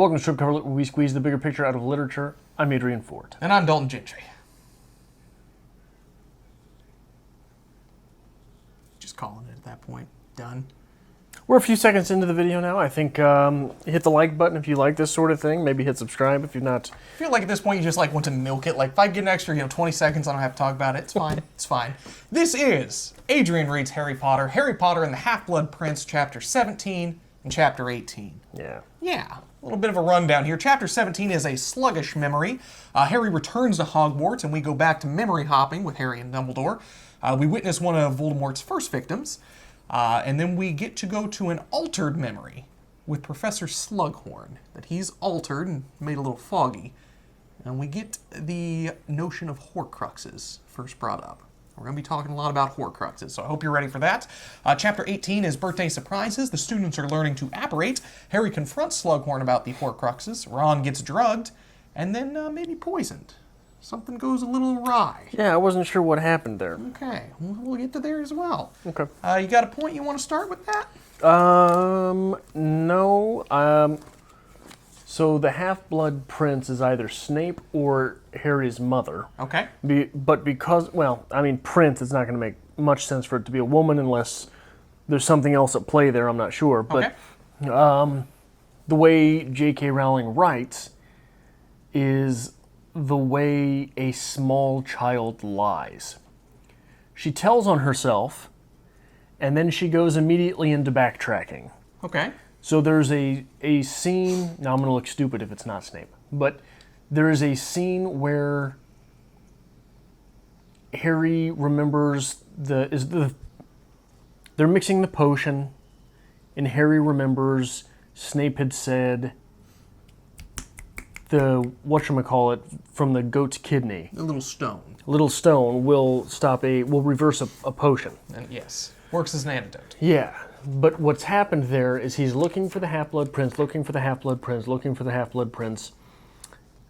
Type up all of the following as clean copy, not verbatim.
Welcome to Strip Cover, where we squeeze the bigger picture out of literature. I'm Adrian Ford. And I'm Dalton Gentry. Just calling it at that point. Done. We're a few seconds into the video now. I think hit the like button if you like this sort of thing. Maybe hit subscribe if you're not. I feel like at this point you just want to milk it. Like if I get an extra 20 seconds, I don't have to talk about it. It's fine. It's fine. This is Adrian Reads Harry Potter. Harry Potter and the Half-Blood Prince, Chapter 17 and Chapter 18. Yeah. A little bit of a rundown here. Chapter 17 is a sluggish memory. Harry returns to Hogwarts, and we go back to memory hopping with Harry and Dumbledore. We witness one of Voldemort's first victims, and then we get to go to an altered memory with Professor Slughorn, that he's altered and made a little foggy. And we get the notion of Horcruxes first brought up. We're going to be talking a lot about Horcruxes, so I hope you're ready for that. Chapter 18 is Birthday Surprises. The students are learning to apparate. Harry confronts Slughorn about the Horcruxes. Ron gets drugged, and then maybe poisoned. Something goes a little awry. Yeah, I wasn't sure what happened there. Okay, we'll get to there as well. Okay. You got a point you want to start with that? No. So the Half-Blood Prince is either Snape or Harry's mother. Okay. But because, well, I mean, Prince, it's not going to make much sense for it to be a woman unless there's something else at play there, I'm not sure. But the way J.K. Rowling writes is the way a small child lies. She tells on herself, and then she goes immediately into backtracking. Okay. So there's a scene, now I'm going to look stupid if it's not Snape, but there is a scene where Harry remembers they're mixing the potion, and Harry remembers Snape had said the, whatchamacallit, from the goat's kidney. A little stone. A little stone will reverse a potion. And yes, works as an antidote. Yeah. But what's happened there is he's looking for the Half-Blood Prince, looking for the Half-Blood Prince, looking for the Half-Blood Prince.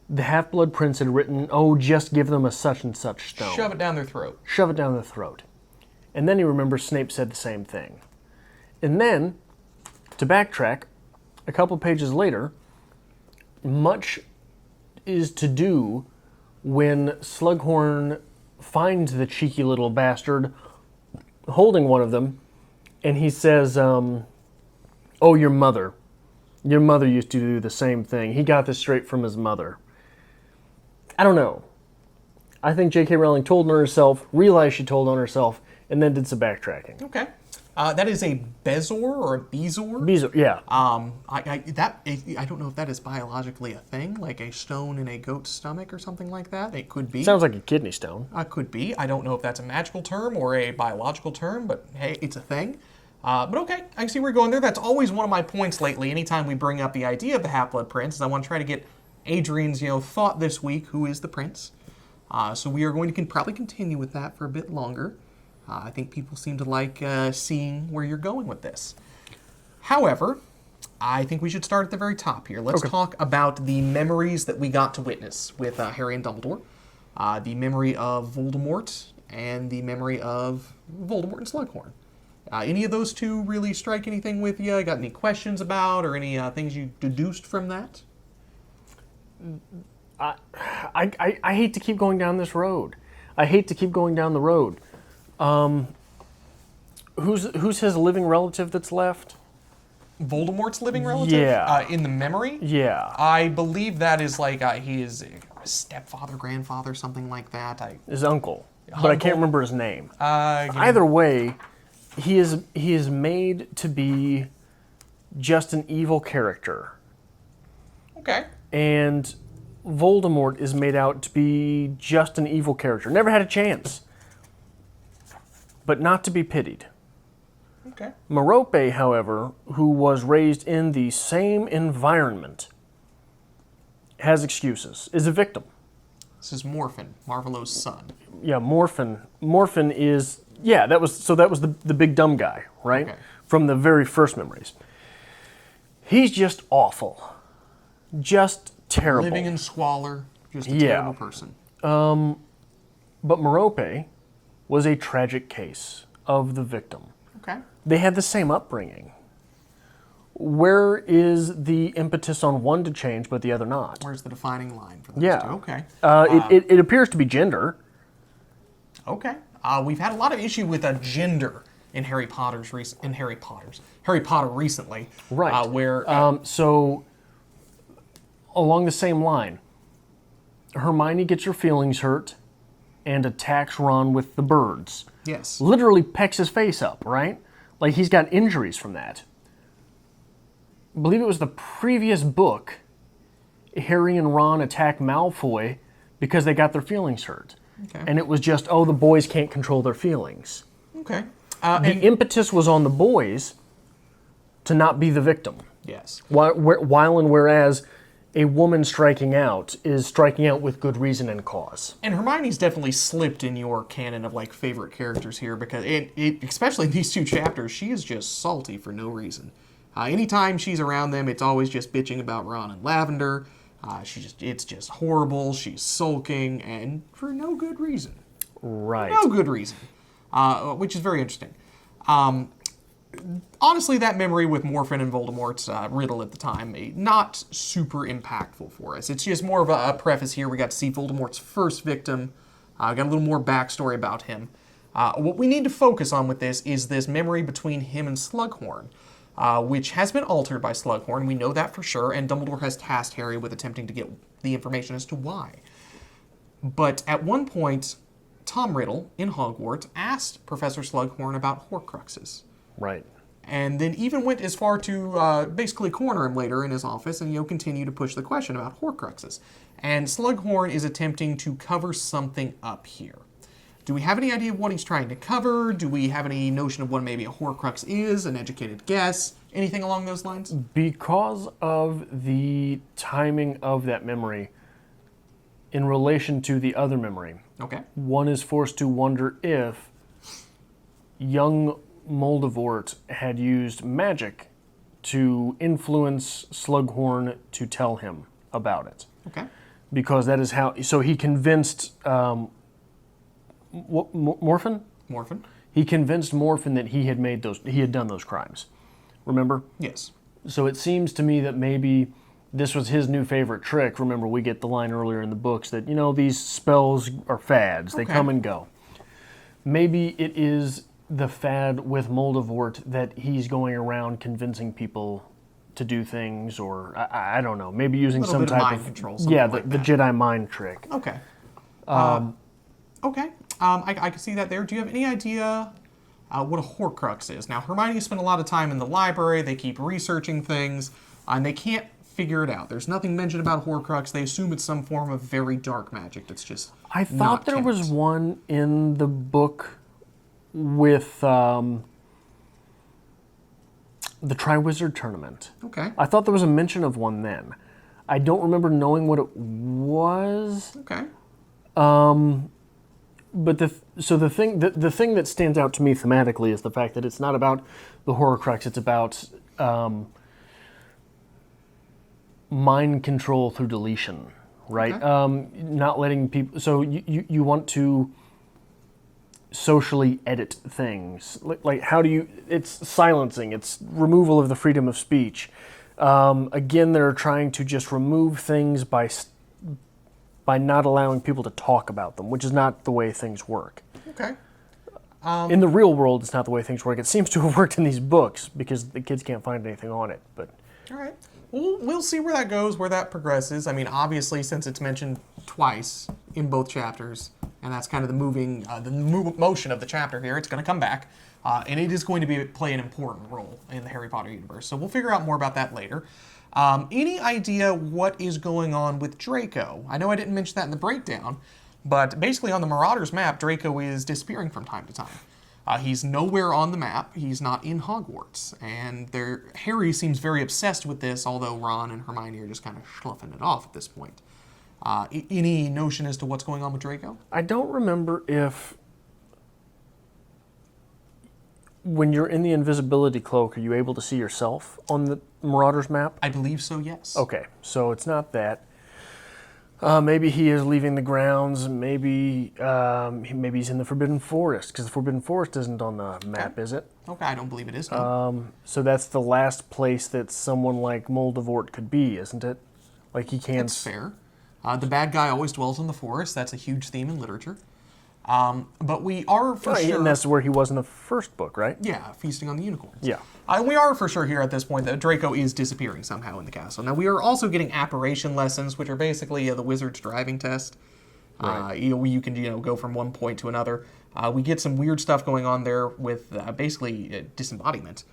The Half-Blood Prince had written, oh, just give them a such and such stone. Shove it down their throat. Shove it down their throat. And then he remembers Snape said the same thing. And then, to backtrack, a couple pages later, much is to do when Slughorn finds the cheeky little bastard holding one of them. And he says, oh, your mother. Your mother used to do the same thing. He got this straight from his mother. I don't know. I think J.K. Rowling told on herself, realized she told on herself, and then did some backtracking. Okay. That is a Bezor or a Bezor? Bezor, yeah. I don't know if that is biologically a thing, like a stone in a goat's stomach or something like that. It could be. Sounds like a kidney stone. Could be. I don't know if that's a magical term or a biological term, but hey, it's a thing. But okay, I see where you're going there. That's always one of my points lately. Anytime we bring up the idea of the Half-Blood Prince, is I want to try to get Adrian's thought this week. Who is the prince? So we are going to probably continue with that for a bit longer. I think people seem to like seeing where you're going with this. However, I think we should start at the very top here. Let's talk about the memories that we got to witness with Harry and Dumbledore. The memory of Voldemort and the memory of Voldemort and Slughorn. Any of those two really strike anything with you? Got any questions about or any things you deduced from that? I hate to keep going down this road. I hate to keep going down the road. Who's his living relative that's left? Voldemort's living relative? Yeah. In the memory? Yeah. I believe that is like his stepfather, grandfather, something like that. His uncle. But I can't remember his name. Either way, he is made to be just an evil character. Okay. And Voldemort is made out to be just an evil character. Never had a chance. But not to be pitied. Okay. Merope, however, who was raised in the same environment, has excuses, is a victim. This is Morphin, Marvolo's son. Yeah, Morphin. Morphin is, yeah, that was the big dumb guy, right? Okay. From the very first memories. He's just awful. Just terrible. Living in squalor, just a terrible person. But Merope was a tragic case of the victim. Okay. They had the same upbringing. where is the impetus on one to change but the other not? Where's the defining line for those Yeah. two? Okay. It appears to be gender. Okay. We've had a lot of issue with gender in Harry Potter recently. Right. Where So, along the same line, Hermione gets her feelings hurt and attacks Ron with the birds. yes. Literally pecks his face up, right? Like he's got injuries from that. I believe it was the previous book, Harry and Ron attack Malfoy because they got their feelings hurt. Okay. And it was just, oh, the boys can't control their feelings. Okay. The impetus was on the boys to not be the victim. yes. While and whereas a woman striking out is striking out with good reason and cause. And Hermione's definitely slipped in your canon of like favorite characters here because especially in these two chapters, she is just salty for no reason. Anytime she's around them, it's always just bitching about Ron and Lavender. It's just horrible. She's sulking and for no good reason. Right. No good reason, which is very interesting. Honestly, that memory with Morphin and Voldemort's Riedel at the time, not super impactful for us. It's just more of a preface here. We got to see Voldemort's first victim. Got a little more backstory about him. What we need to focus on with this is this memory between him and Slughorn, which has been altered by Slughorn. We know that for sure, and Dumbledore has tasked Harry with attempting to get the information as to why. But at one point, Tom Riddle in Hogwarts asked Professor Slughorn about Horcruxes. Right. And then even went as far to basically corner him later in his office and continue to push the question about Horcruxes. And Slughorn is attempting to cover something up here. Do we have any idea of what he's trying to cover? Do we have any notion of what maybe a Horcrux is? An educated guess? Anything along those lines? Because of the timing of that memory in relation to the other memory, Okay. one is forced to wonder if young Moldavort had used magic to influence Slughorn to tell him about it. Okay. Because that is how... So he convinced... Morphin? Morphin? He convinced Morphin that he had done those crimes. Remember? Yes. So it seems to me that maybe this was his new favorite trick. Remember, we get the line earlier in the books that, these spells are fads. They come and go. Maybe it is the fad with Moldavort that he's going around convincing people to do things, or I don't know. Maybe using some type mind of control. the Like that. Jedi mind trick. Okay. Okay. I can see that there. Do you have any idea what a Horcrux is? Now, Hermione spent a lot of time in the library. They keep researching things, and they can't figure it out. There's nothing mentioned about Horcrux. They assume it's some form of very dark magic that's just I thought there was one in the book with the Triwizard Tournament. Okay. I thought there was a mention of one then. I don't remember knowing what it was. Okay. But the thing that stands out to me thematically is the fact that it's not about the Horcrux. It's about mind control through deletion, right? Okay. Not letting people. So you want to socially edit things. Like how do you? It's silencing. It's removal of the freedom of speech. Again, they're trying to just remove things by not allowing people to talk about them, which is not the way things work. Okay. In the real world, it's not the way things work. It seems to have worked in these books because the kids can't find anything on it. But all right. Well, we'll see where that goes, where that progresses. I mean, obviously, since it's mentioned twice in both chapters, and that's kind of the motion of the chapter here, it's going to come back, and it is going to play an important role in the Harry Potter universe. So we'll figure out more about that later. Any idea what is going on with Draco? I know I didn't mention that in the breakdown, but basically on the Marauders map, Draco is disappearing from time to time. He's nowhere on the map. He's not in Hogwarts. And Harry seems very obsessed with this, although Ron and Hermione are just kind of sloughing it off at this point. Any notion as to what's going on with Draco? I don't remember if when you're in the invisibility cloak, are you able to see yourself on the Marauders map? I believe so, yes. Okay, so it's not that. Maybe he is leaving the grounds. Maybe he's in the Forbidden Forest, because the Forbidden Forest isn't on the map, is it? Okay, I don't believe it is. No. So that's the last place that someone like Moldavort could be, isn't it? Like he can't. That's fair. The bad guy always dwells in the forest. That's a huge theme in literature. But we are for sure... And that's where he was in the first book, right? Yeah, feasting on the unicorns. Yeah. We are for sure here at this point that Draco is disappearing somehow in the castle. Now, we are also getting apparition lessons, which are basically the wizard's driving test. Right. You can go from one point to another. We get some weird stuff going on there with basically disembodiment.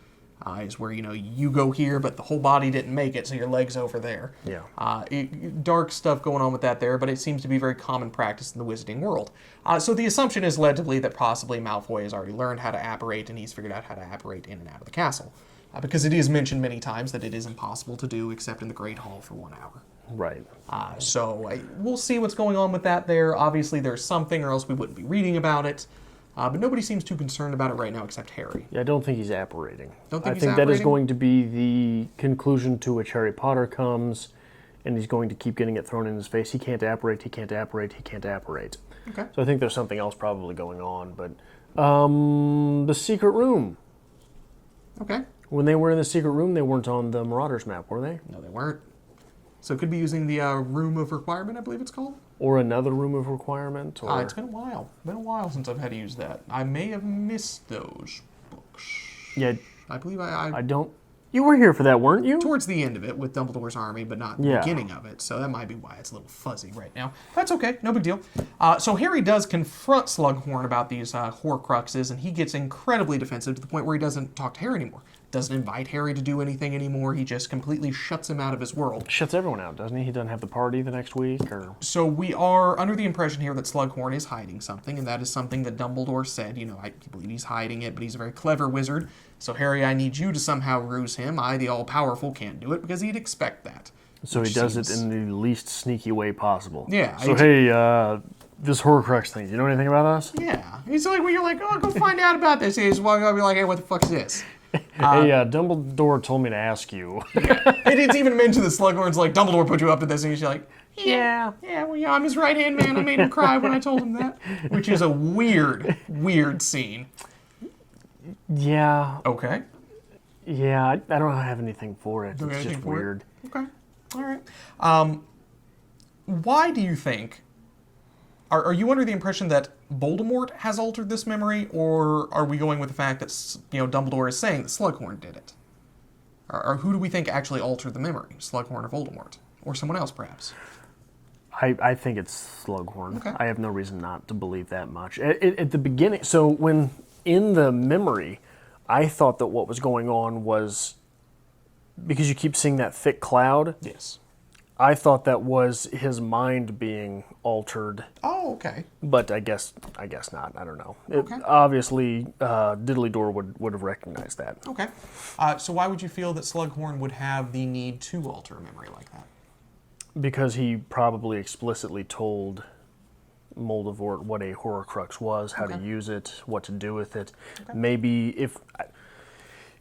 Is where, you go here, but the whole body didn't make it, so your leg's over there. Yeah. Dark stuff going on with that there, but it seems to be very common practice in the wizarding world. So the assumption is led to believe that possibly Malfoy has already learned how to apparate, and he's figured out how to apparate in and out of the castle. Because it is mentioned many times that it is impossible to do except in the Great Hall for 1 hour. Right. So we'll see what's going on with that there. Obviously there's something, or else we wouldn't be reading about it. But nobody seems too concerned about it right now except Harry. Yeah, I don't think he's apparating. I think that is going to be the conclusion to which Harry Potter comes, and he's going to keep getting it thrown in his face. He can't apparate, he can't apparate, he can't apparate. Okay. So I think there's something else probably going on. But the secret room. Okay. When they were in the secret room, they weren't on the Marauders map, were they? No, they weren't. So it could be using the Room of Requirement, I believe it's called. Or another Room of Requirement? Or... It's been a while. Been a while since I've had to use that. I may have missed those books. Yeah. I believe I don't... You were here for that, weren't you? Towards the end of it with Dumbledore's army, but not the beginning of it. So that might be why it's a little fuzzy right now. That's okay. No big deal. So Harry does confront Slughorn about these Horcruxes, and he gets incredibly defensive to the point where he doesn't talk to Harry anymore. Doesn't invite Harry to do anything anymore. He just completely shuts him out of his world. Shuts everyone out, doesn't he? He doesn't have the party the next week, or... So we are under the impression here that Slughorn is hiding something, and that is something that Dumbledore said. I believe he's hiding it, but he's a very clever wizard. So, Harry, I need you to somehow ruse him. I, the all-powerful, can't do it, because he'd expect that. So he does it in the least sneaky way possible. Yeah. So, hey, this Horcrux thing, do you know anything about us? Yeah. He's like, well, you're like, oh, go find out about this. He's walking up and be like, hey, what the fuck's this? Hey, Dumbledore told me to ask you. Yeah. And it's even mentioned that Slughorn's like, Dumbledore put you up to this, and he's like, yeah, I'm his right-hand man. I made him cry when I told him that. Which is a weird, weird scene. Yeah. Okay. Yeah, I don't have anything for it. It's just weird. Okay. All right. Why do you think... Are you under the impression that Voldemort has altered this memory, or are we going with the fact that Dumbledore is saying that Slughorn did it? Or who do we think actually altered the memory? Slughorn or Voldemort? Or someone else, perhaps? I think it's Slughorn. Okay. I have no reason not to believe that much. At the beginning, so when in the memory, I thought that what was going on was, because you keep seeing that thick cloud. Yes. I thought that was his mind being altered. Oh, okay. But I guess not. I don't know. Okay. Obviously, Diddley Door would have recognized that. Okay. So why would you feel that Slughorn would have the need to alter a memory like that? Because he probably explicitly told Moldavort what a Horcrux was, how to use it, what to do with it. Okay. Maybe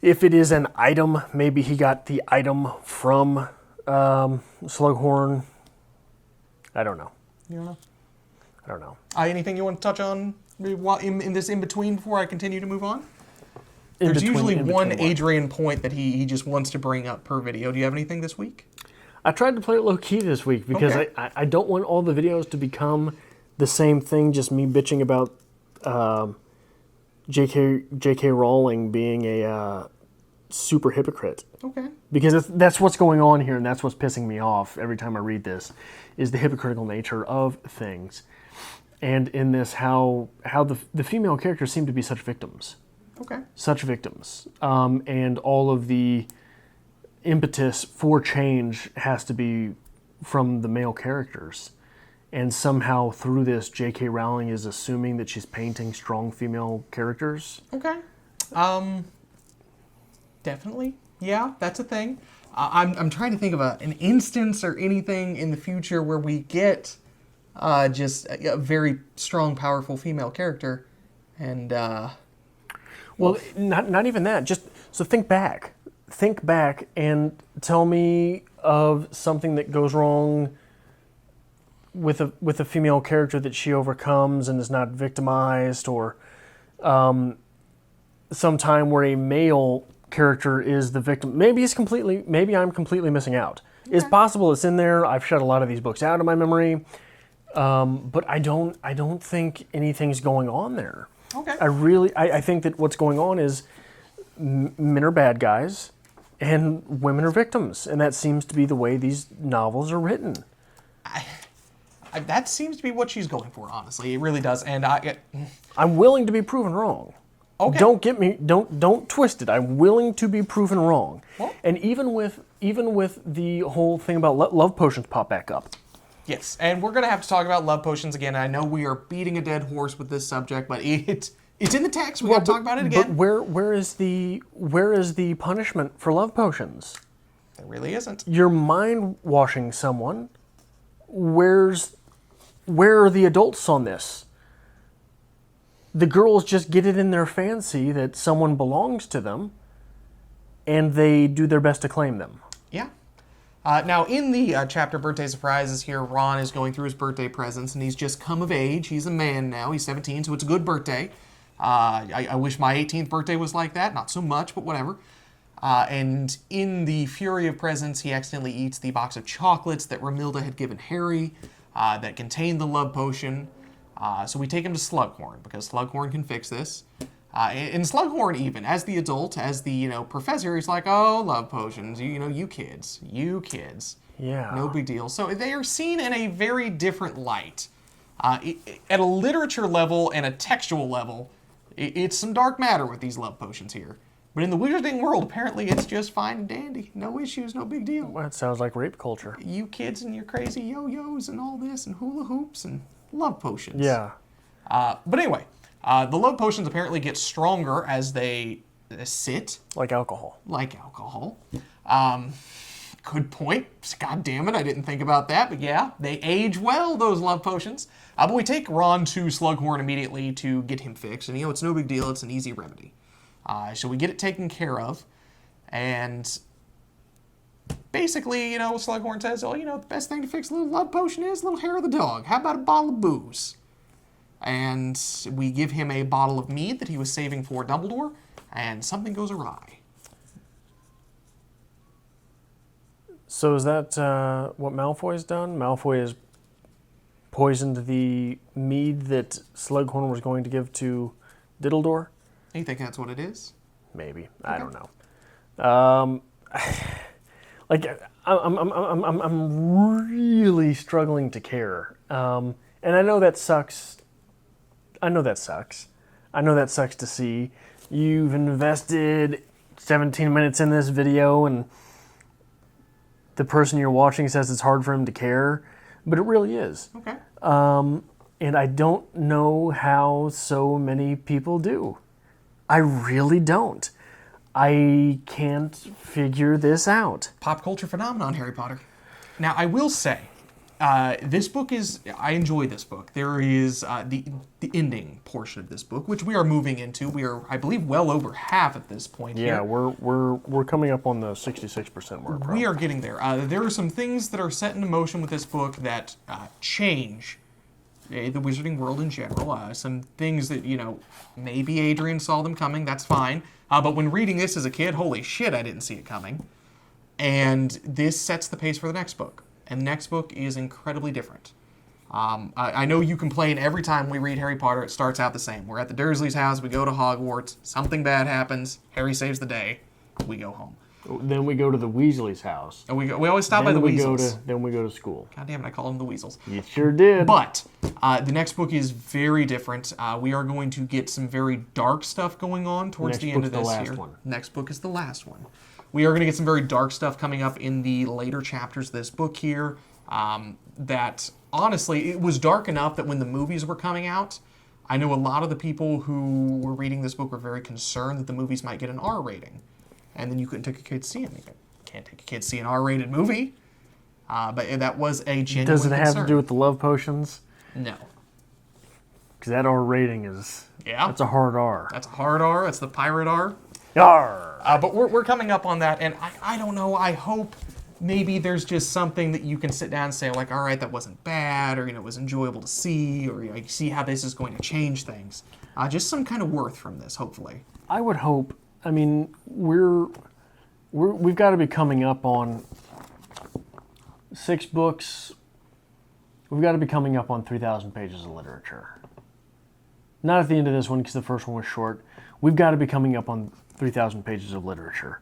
if it is an item, maybe he got the item from Slughorn. I don't know. You don't know? I don't know. Anything you want to touch on in this in-between before I continue to move on? There's usually one Adrian point that he just wants to bring up per video. Do you have anything this week? I tried to play it low-key this week because I don't want all the videos to become the same thing, just me bitching about J.K. Rowling being a super hypocrite. Okay. Because that's what's going on here, and that's what's pissing me off every time I read this, is the hypocritical nature of things. And in this, how the female characters seem to be such victims. Okay. Such victims. And all of the impetus for change has to be from the male characters. And somehow through this, J.K. Rowling is assuming that she's painting strong female characters. Okay. Definitely. Yeah, that's a thing. I'm trying to think of an instance or anything in the future where we get just a very strong, powerful female character. And, well, not even that. Just, so think back. Think back and tell me of something that goes wrong with a female character that she overcomes and is not victimized, or some time where a male character is the victim. Maybe I'm completely missing out. Okay. It's possible it's in there. I've shut a lot of these books out of my memory, but I don't think anything's going on there. Okay. I think that what's going on is men are bad guys and women are victims, and that seems to be the way these novels are written. That seems to be what she's going for, honestly. It really does, and I'm willing to be proven wrong. Okay. Don't twist it. I'm willing to be proven wrong. Well, and even with the whole thing about love potions pop back up. Yes, and we're gonna have to talk about love potions again. I know we are beating a dead horse with this subject, but it's in the text. We got to talk about it again. But where is the punishment for love potions? There really isn't. You're mind washing someone. Where are the adults on this? The girls just get it in their fancy that someone belongs to them, and they do their best to claim them. Yeah. Now, in the chapter Birthday Surprises here, Ron is going through his birthday presents, and he's just come of age. He's a man now. He's 17, so it's a good birthday. I wish my 18th birthday was like that. Not so much, but whatever. And in the fury of presents, he accidentally eats the box of chocolates that Romilda had given Harry that contained the love potion. So we take him to Slughorn, because Slughorn can fix this. And Slughorn even, as the adult, as the, professor, he's like, oh, love potions, you kids. Yeah. No big deal. So they are seen in a very different light. At a literature level and a textual level, it's some dark matter with these love potions here. But in the wizarding world, apparently it's just fine and dandy. No issues, no big deal. Well, that sounds like rape culture. You kids and your crazy yo-yos and all this and hula hoops and love potions. Yeah. But anyway, the love potions apparently get stronger as they sit. Like alcohol. Good point. God damn it, I didn't think about that. But yeah, they age well, those love potions. But we take Ron to Slughorn immediately to get him fixed. And it's no big deal. It's an easy remedy. So we get it taken care of. And basically, Slughorn says, the best thing to fix a little love potion is a little hair of the dog. How about a bottle of booze? And we give him a bottle of mead that he was saving for Dumbledore, and something goes awry. So is that what Malfoy's done? Malfoy has poisoned the mead that Slughorn was going to give to Diddledore? You think that's what it is? Maybe. Okay. I don't know. I'm really struggling to care. And I know that sucks. I know that sucks to see. You've invested 17 minutes in this video and the person you're watching says it's hard for him to care, but it really is. Okay. And I don't know how so many people do. I really don't. I can't figure this out. Pop culture phenomenon, Harry Potter. Now, I will say, this book I enjoy this book. There is the ending portion of this book, which we are moving into. We are, I believe, well over half at this point here. Yeah, we're coming up on the 66% mark. We are getting there. There are some things that are set into motion with this book that change the wizarding world in general. Some things that, maybe Adrian saw them coming. That's fine. But when reading this as a kid, holy shit, I didn't see it coming. And this sets the pace for the next book. And the next book is incredibly different. I know you complain every time we read Harry Potter, it starts out the same. We're at the Dursleys' house, we go to Hogwarts, something bad happens, Harry saves the day, we go home. Then we go to the Weasleys' house. And we always stop by the Weasels. Then we go to school. God damn it, I call them the Weasels. You sure did. But the next book is very different. We are going to get some very dark stuff going on towards the end of this year. Next book is the last one. We are going to get some very dark stuff coming up in the later chapters of this book here. That, honestly, it was dark enough that when the movies were coming out, I know a lot of the people who were reading this book were very concerned that the movies might get an R rating. And then you couldn't take a kid to see it. You can't take a kid to see an R-rated movie. But that was a genuine Does it have concern. to do with the love potions? No. Because that R rating is... Yeah. That's a hard R. That's a hard R. That's the pirate R. Yarr. But we're coming up on that, and I don't know. I hope maybe there's just something that you can sit down and say, like, all right, that wasn't bad, or, it was enjoyable to see, or, you see how this is going to change things. Just some kind of worth from this, hopefully. I would hope. I mean, we've got to be coming up on 6 books. We've got to be coming up on 3,000 pages of literature. Not at the end of this one, because the first one was short. We've got to be coming up on 3,000 pages of literature.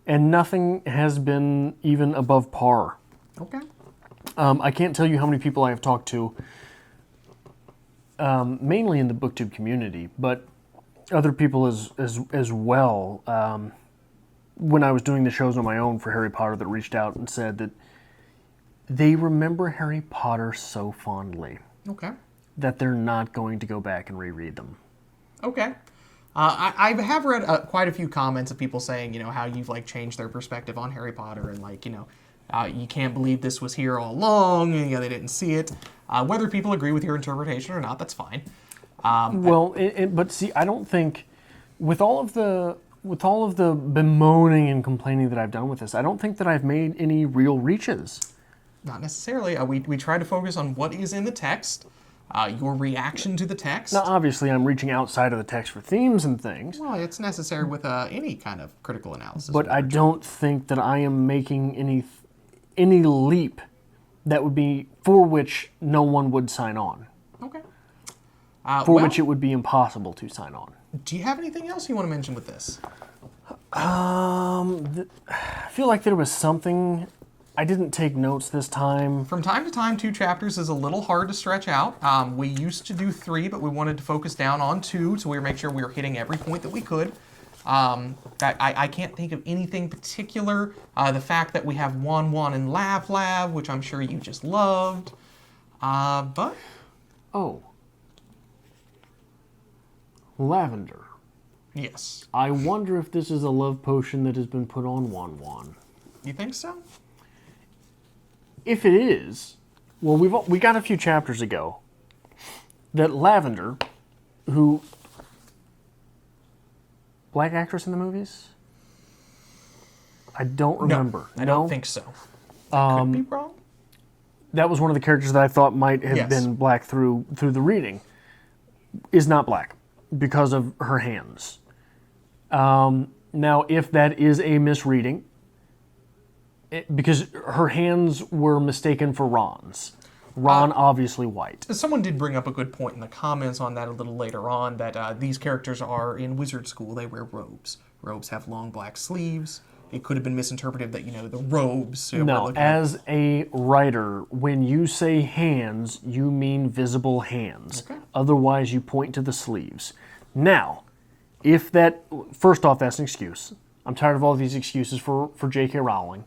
And nothing has been even above par. Okay. I can't tell you how many people I have talked to, mainly in the BookTube community, but other people as well, when I was doing the shows on my own for Harry Potter, that reached out and said that they remember Harry Potter so fondly. Okay. That they're not going to go back and reread them. Okay. I have read quite a few comments of people saying, how you've, changed their perspective on Harry Potter and, you can't believe this was here all along, and, they didn't see it. Whether people agree with your interpretation or not, that's fine. But see, I don't think, with all of the bemoaning and complaining that I've done with this, I don't think that I've made any real reaches. Not necessarily. We try to focus on what is in the text, your reaction to the text. Now, obviously, I'm reaching outside of the text for themes and things. Well, it's necessary with any kind of critical analysis. But I don't think that I am making any leap that would be for which no one would sign on. Okay. Which it would be impossible to sign on. Do you have anything else you want to mention with this? I feel like there was something. I didn't take notes this time. From time to time, 2 chapters is a little hard to stretch out. We used to do 3, but we wanted to focus down on 2, so we make sure we were hitting every point that we could. I can't think of anything particular. The fact that we have Wan and Lav, which I'm sure you just loved. But... Oh. Lavender. Yes. I wonder if this is a love potion that has been put on Wan. You think so? If it is, well, we got a few chapters ago that Lavender, who... Black actress in the movies? I don't remember. No, I don't think so. Could be wrong. That was one of the characters that I thought might have Yes. been black through the reading. Is not black because of her hands. Now, if that is a misreading, because her hands were mistaken for Ron's. Ron obviously white. Someone did bring up a good point in the comments on that a little later on, that these characters are in wizard school. They wear robes. Robes have long black sleeves. It could have been misinterpreted that, the robes... No, as a writer, when you say hands, you mean visible hands. Okay. Otherwise, you point to the sleeves. Now, if that... First off, that's an excuse. I'm tired of all these excuses for J.K. Rowling.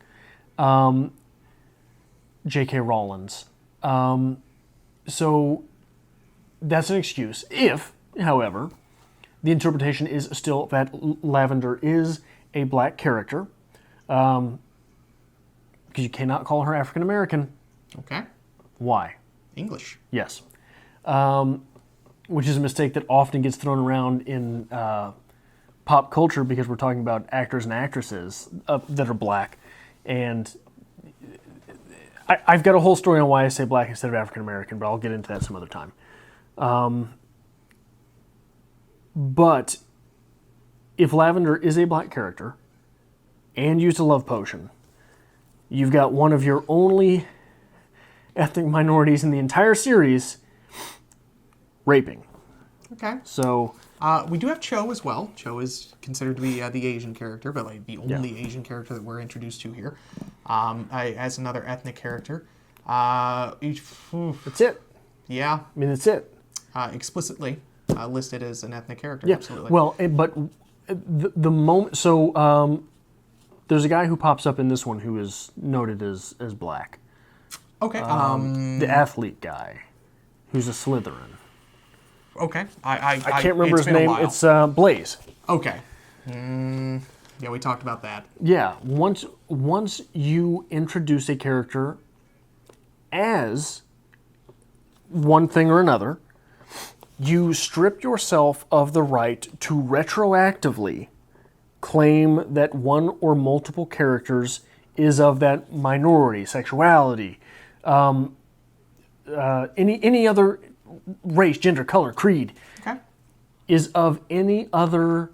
J.K. Rowlands. So that's an excuse. If, however, the interpretation is still that Lavender is a black character, because you cannot call her African American. Okay. Why? English. Yes. Which is a mistake that often gets thrown around in pop culture, because we're talking about actors and actresses that are black. And I've got a whole story on why I say black instead of African American, but I'll get into that some other time. But if Lavender is a black character and used a love potion, you've got one of your only ethnic minorities in the entire series raping. Okay. So... we do have Cho as well. Cho is considered to be the Asian character, but the only Asian character that we're introduced to here. As another ethnic character. That's it. Yeah. I mean, that's it. Explicitly listed as an ethnic character, Yeah. absolutely. Well, but the moment... So, there's a guy who pops up in this one who is noted as black. Okay. The athlete guy, who's a Slytherin. Okay. I can't remember his name. It's Blaze. Okay. Yeah, we talked about that. Yeah. Once you introduce a character as one thing or another, you strip yourself of the right to retroactively claim that one or multiple characters is of that minority, sexuality, any other race, gender, color, creed, Okay. is of anything other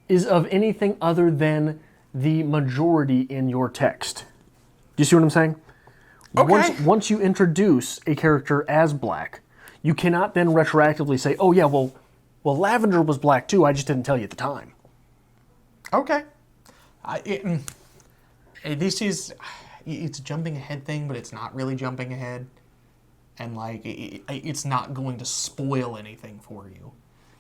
than the majority in your text. Do you see what I'm saying? Okay. Once you introduce a character as black, you cannot then retroactively say, oh yeah, well, Lavender was black too, I just didn't tell you at the time. Okay. It's a jumping ahead thing, but it's not really jumping ahead. And, like, it's not going to spoil anything for you.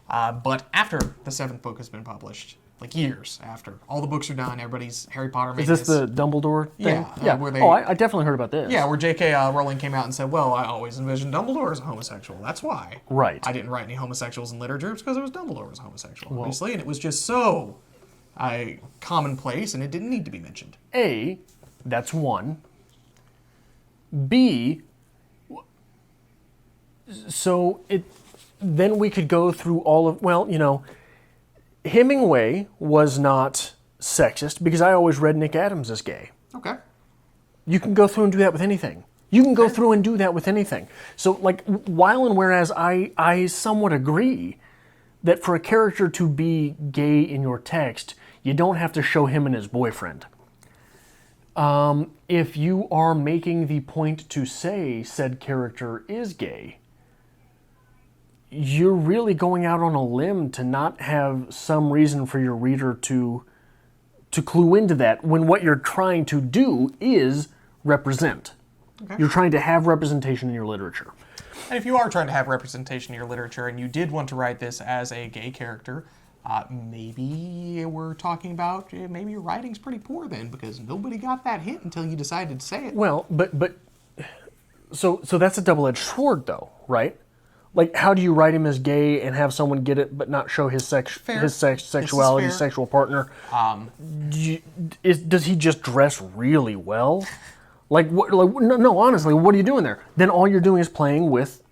But after the 7th book has been published, like years after, all the books are done, everybody's Harry Potter made Is this the Dumbledore thing? Yeah. Where they, I definitely heard about this. Yeah, where J.K. Rowling came out and said, well, I always envisioned Dumbledore as a homosexual. That's why. Right. I didn't write any homosexuals in literature. It's because it was Dumbledore was homosexual, obviously. And it was just so commonplace, and it didn't need to be mentioned. A, that's one. B, so then we could go through all of, Hemingway was not sexist because I always read Nick Adams as gay. Okay. You can go through and do that with anything. You can go through and do that with anything. So, like, while and whereas I somewhat agree that for a character to be gay in your text, you don't have to show him and his boyfriend. If you are making the point to say said character is gay, you're really going out on a limb to not have some reason for your reader to clue into that when what you're trying to do is represent. Okay. You're trying to have representation in your literature. And if you are trying to have representation in your literature and you did want to write this as a gay character, maybe we're talking about maybe your writing's pretty poor then because nobody got that hint until you decided to say it. Well, but so that's a double-edged sword though, right? Like, how do you write him as gay and have someone get it but not show his sexuality, sexual partner? Does he just dress really well? No, honestly, what are you doing there? Then all you're doing is playing with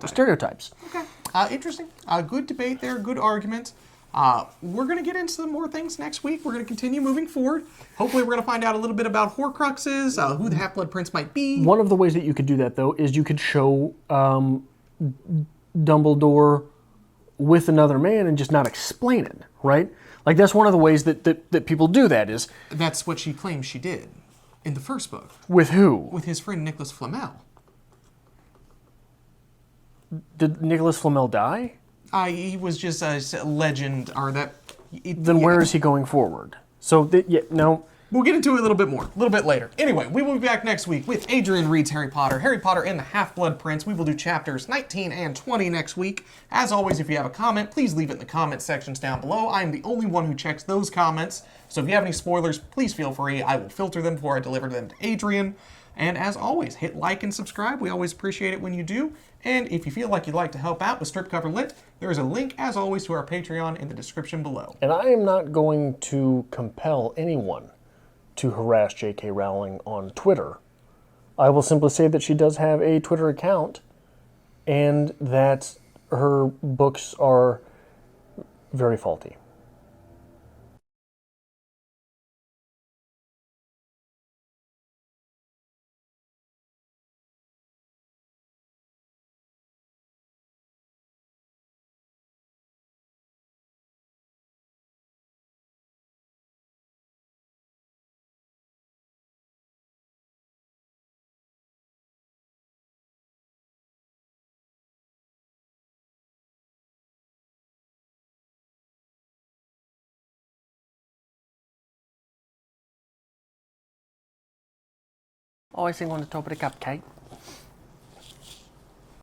stereotypes. Okay, interesting. Good debate there, good argument. We're going to get into some more things next week. We're going to continue moving forward. Hopefully we're going to find out a little bit about Horcruxes, who the Half-Blood Prince might be. One of the ways that you could do that, though, is you could show Dumbledore with another man and just not explain it, right? Like, that's one of the ways that people do that is... That's what she claims she did in the first book. With who? With his friend Nicholas Flamel. Did Nicholas Flamel die? He was just a legend, or that... Then where is he going forward? So, no... We'll get into it a little bit more, a little bit later. Anyway, we will be back next week with Adrian Reads Harry Potter, Harry Potter and the Half-Blood Prince. We will do chapters 19 and 20 next week. As always, if you have a comment, please leave it in the comment sections down below. I am the only one who checks those comments, so if you have any spoilers, please feel free. I will filter them before I deliver them to Adrian. And as always, hit like and subscribe. We always appreciate it when you do. And if you feel like you'd like to help out with Strip Cover Lit, there is a link, as always, to our Patreon in the description below. And I am not going to compel anyone to harass J.K. Rowling on Twitter. I will simply say that she does have a Twitter account and that her books are very faulty. Oh, I sing on the top of the cupcake.